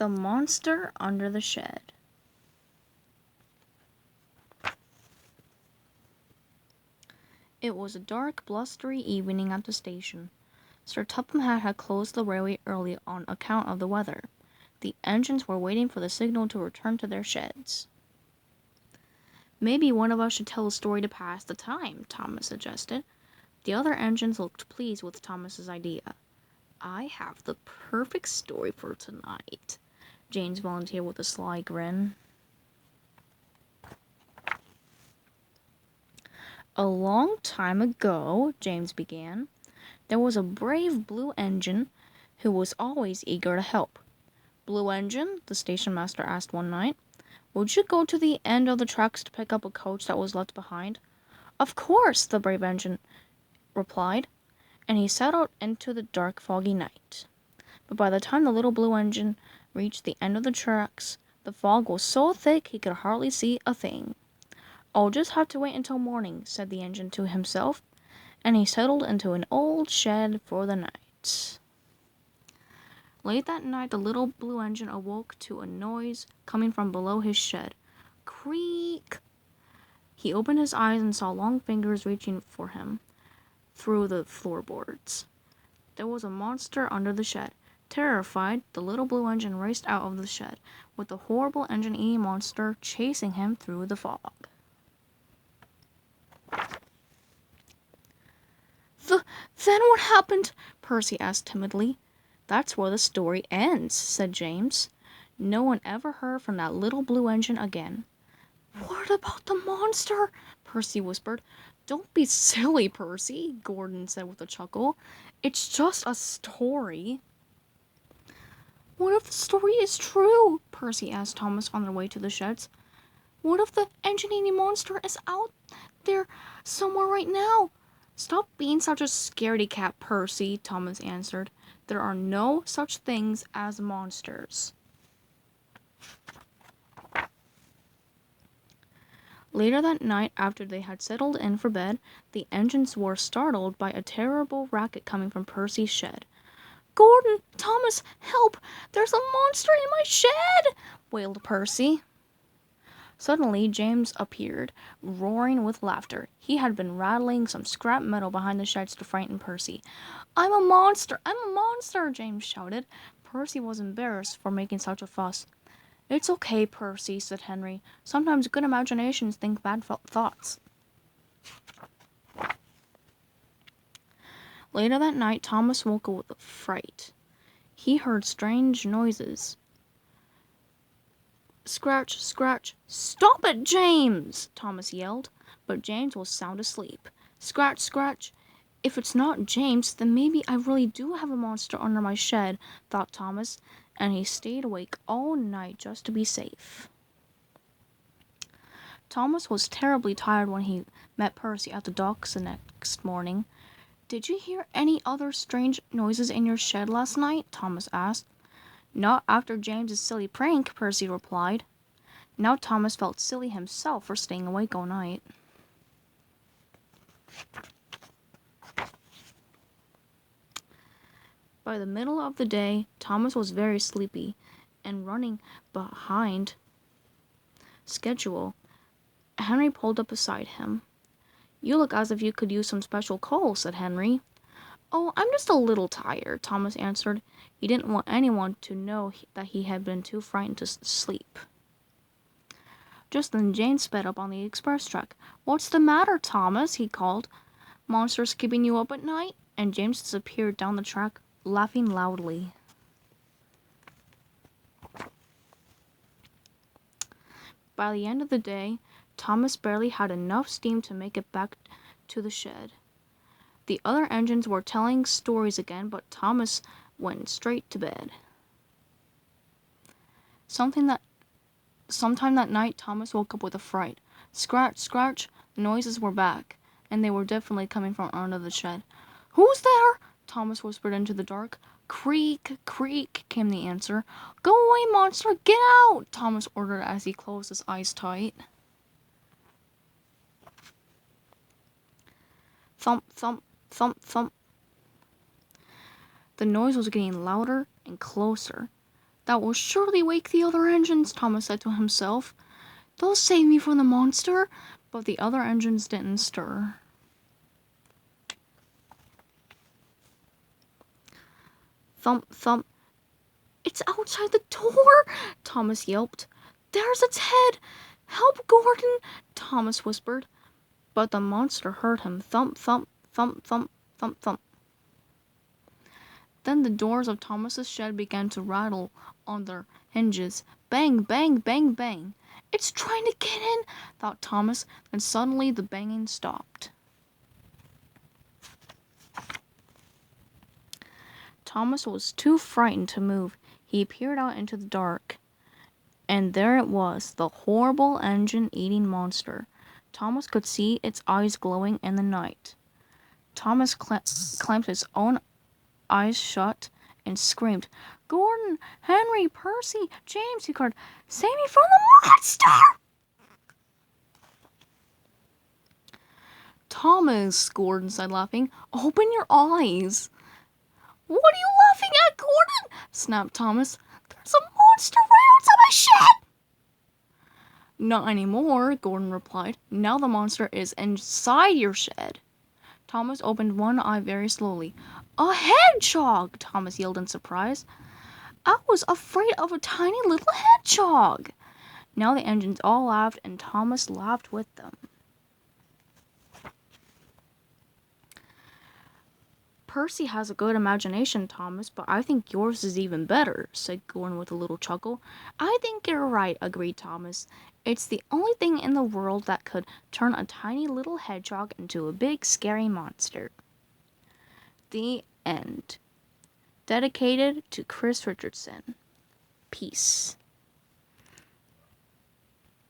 The Monster Under the Shed. It was a dark, blustery evening at the station. Sir Topham had closed the railway early on account of the weather. The engines were waiting for the signal to return to their sheds. "Maybe one of us should tell a story to pass the time," Thomas suggested. The other engines looked pleased with Thomas's idea. "I have the perfect story for tonight," James volunteered with a sly grin. "A long time ago," James began, "there was a brave Blue Engine who was always eager to help." "Blue Engine?" the station master asked one night. "Would you go to the end of the tracks to pick up a coach that was left behind?" "Of course," the brave engine replied, and he set out into the dark, foggy night. But by the time the little Blue Engine reached the end of the tracks, the fog was so thick he could hardly see a thing. "I'll just have to wait until morning," said the engine to himself, and he settled into an old shed for the night. Late that night, the little Blue Engine awoke to a noise coming from below his shed. Creak! He opened his eyes and saw long fingers reaching for him through the floorboards. There was a monster under the shed. Terrified, the little Blue Engine raced out of the shed, with the horrible engine-eating monster chasing him through the fog. Then what happened?" Percy asked timidly. "That's where the story ends," said James. "No one ever heard from that little Blue Engine again." "What about the monster?" Percy whispered. "Don't be silly, Percy," Gordon said with a chuckle. "It's just a story." "What if the story is true?" Percy asked Thomas on their way to the sheds. "What if the engine-eating monster is out there somewhere right now?" "Stop being such a scaredy cat, Percy," Thomas answered. "There are no such things as monsters." Later that night, after they had settled in for bed, the engines were startled by a terrible racket coming from Percy's shed. "Gordon! Thomas! Help! There's a monster in my shed!" wailed Percy. Suddenly James appeared, roaring with laughter. He had been rattling some scrap metal behind the sheds to frighten Percy. I'm a monster! I'm a monster!" James shouted. Percy was embarrassed for making such a fuss. "It's okay, Percy," said Henry. "Sometimes good imaginations think bad thoughts." Later that night, Thomas woke up with a fright. He heard strange noises. "Scratch, scratch!" "Stop it, James!" Thomas yelled, but James was sound asleep. "Scratch, scratch!" "If it's not James, then maybe I really do have a monster under my shed," thought Thomas, and he stayed awake all night just to be safe. Thomas was terribly tired when he met Percy at the docks the next morning. "Did you hear any other strange noises in your shed last night?" Thomas asked. "Not after James's silly prank," Percy replied. Now Thomas felt silly himself for staying awake all night. By the middle of the day, Thomas was very sleepy and running behind schedule. Henry pulled up beside him. "You look as if you could use some special coal," said Henry. "Oh, I'm just a little tired," Thomas answered. He didn't want anyone to know that he had been too frightened to sleep. Just then James sped up on the express track. "What's the matter, Thomas?" he called. "Monsters keeping you up at night?" And James disappeared down the track, laughing loudly. By the end of the day, Thomas barely had enough steam to make it back to the shed. The other engines were telling stories again, but Thomas went straight to bed. Sometime that night, Thomas woke up with a fright. Scratch, scratch, the noises were back, and they were definitely coming from under the shed. "Who's there?" Thomas whispered into the dark. "Creak, creak," came the answer. "Go away, monster! Get out!" Thomas ordered as he closed his eyes tight. Thump, thump, thump, thump. The noise was getting louder and closer. That will surely wake the other engines, Thomas said to himself. They'll save me from the monster. But the other engines didn't stir. Thump, thump. It's outside the door, Thomas yelped. There's its head. Help, Gordon, Thomas whispered. But the monster heard him. Thump, thump, thump, thump, thump, thump. Then the doors of Thomas's shed began to rattle on their hinges. Bang, bang, bang, bang. It's trying to get in, thought Thomas, and suddenly the banging stopped. Thomas was too frightened to move. He peered out into the dark. And there it was, the horrible engine-eating monster. Thomas could see its eyes glowing in the night. Thomas clamped his own eyes shut and screamed, Gordon, Henry, Percy, James, he cried, save me from the monster! Thomas, Gordon said, laughing, open your eyes. What are you laughing at, Gordon? Snapped Thomas. There's a monster right outside my shed! Not anymore, Gordon replied. Now the monster is inside your shed. Thomas opened one eye very slowly. A hedgehog! Thomas yelled in surprise. I was afraid of a tiny little hedgehog. Now the engines all laughed, and Thomas laughed with them. Percy has a good imagination, Thomas, but I think yours is even better, said Gordon with a little chuckle. I think you're right, agreed Thomas. It's the only thing in the world that could turn a tiny little hedgehog into a big, scary monster. The end. Dedicated to Chris Richardson. Peace.